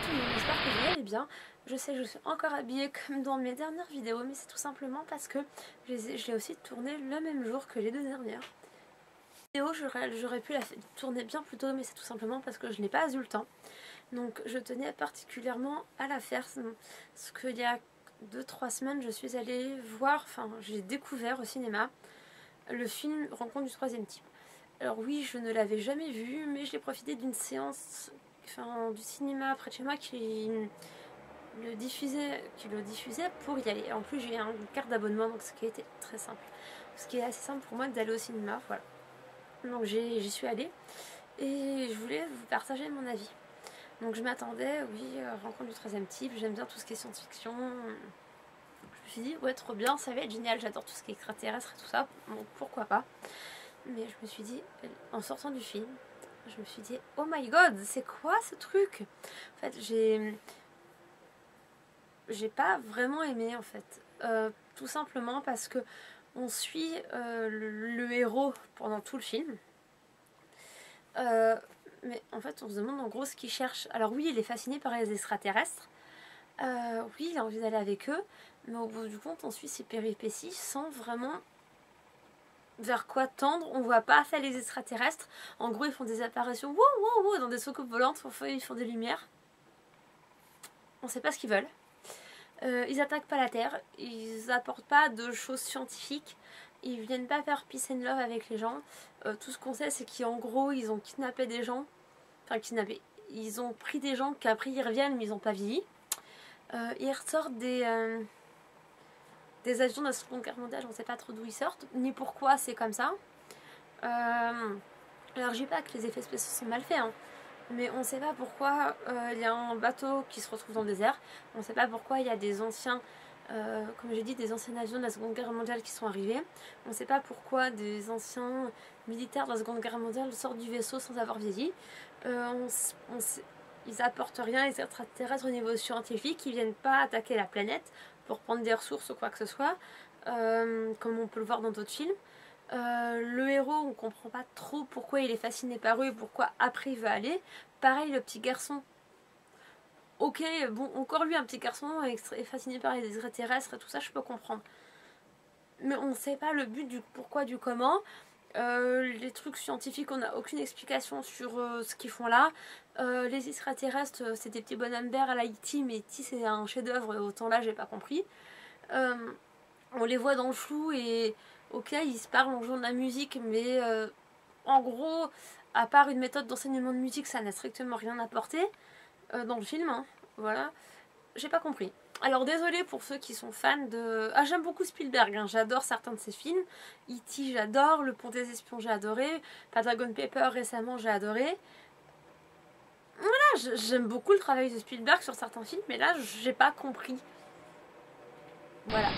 tout le monde, j'espère que vous allez bien. Je sais que je suis encore habillée comme dans mes dernières vidéos, mais c'est tout simplement parce que je l'ai aussi tournée le même jour que les deux dernières. Vidéo, j'aurais pu la tourner bien plus tôt, mais c'est tout simplement parce que je n'ai pas eu le temps. Donc je tenais particulièrement à la faire, parce qu'il y a 2-3 semaines, je suis allée voir, enfin j'ai découvert au cinéma le film Rencontre du troisième type. Alors oui, je ne l'avais jamais vu, mais j'ai profité d'une séance du cinéma près de chez moi qui le diffusait pour y aller. En plus, j'ai une carte d'abonnement, donc ce qui a été très simple. Ce qui est assez simple pour moi d'aller au cinéma, voilà. Donc j'y suis allée et je voulais vous partager mon avis. Donc je m'attendais, oui, Rencontre du troisième type, j'aime bien tout ce qui est science-fiction. Je me suis dit, ouais, trop bien, ça va être génial, j'adore tout ce qui est extraterrestre et tout ça, donc pourquoi pas. Mais je me suis dit, en sortant du film, je me suis dit, oh my god, c'est quoi ce truc? En fait, j'ai pas vraiment aimé en fait. Tout simplement parce que on suit le héros pendant tout le film. Mais en fait, on se demande en gros ce qu'il cherche. Alors oui, il est fasciné par les extraterrestres. Oui, il a envie d'aller avec eux. Mais au bout du compte, on suit ses péripéties sans vraiment vers quoi tendre. On voit pas ça les extraterrestres. En gros, ils font des apparitions dans des soucoupes volantes. Ils font des lumières. On sait pas ce qu'ils veulent. Ils attaquent pas la Terre. Ils apportent pas de choses scientifiques. Ils viennent pas faire peace and love avec les gens. Tout ce qu'on sait, c'est qu'en gros, ils ont kidnappé des gens. Enfin, kidnappé. Ils ont pris des gens qu'après ils reviennent, mais ils ont pas vieilli. Ils ressortent des avions de la Seconde Guerre mondiale, on ne sait pas trop d'où ils sortent, ni pourquoi c'est comme ça. Alors je dis pas que les effets spéciaux sont mal faits, hein, mais on ne sait pas pourquoi il y a un bateau qui se retrouve dans le désert, on ne sait pas pourquoi il y a des anciens, comme j'ai dit, des anciens avions de la Seconde Guerre mondiale qui sont arrivés, on ne sait pas pourquoi des anciens militaires de la Seconde Guerre mondiale sortent du vaisseau sans avoir vieilli. Ils apportent rien, les extraterrestres au niveau scientifique, ils viennent pas attaquer la planète pour prendre des ressources ou quoi que ce soit, comme on peut le voir dans d'autres films. Le héros, on comprend pas trop pourquoi il est fasciné par eux et pourquoi après il veut aller. Pareil, le petit garçon. Ok, bon, encore lui, un petit garçon est fasciné par les extraterrestres et tout ça, je peux comprendre. Mais on ne sait pas le but du pourquoi, du comment. Les trucs scientifiques, on n'a aucune explication sur ce qu'ils font là. Les extraterrestres, c'est des petits bonhommes verts à la E.T., mais E.T. c'est un chef-d'œuvre, autant là j'ai pas compris. On les voit dans le flou et ok, ils se parlent en jouant de la musique, mais en gros, à part une méthode d'enseignement de musique, ça n'a strictement rien apporté dans le film, hein, voilà. J'ai pas compris. Alors désolée pour ceux qui sont fans de... Ah, j'aime beaucoup Spielberg, hein. J'adore certains de ses films. E.T. j'adore, Le Pont des Espions j'ai adoré, Pentagon Paper récemment j'ai adoré. Voilà, j'aime beaucoup le travail de Spielberg sur certains films, mais là j'ai pas compris. Voilà.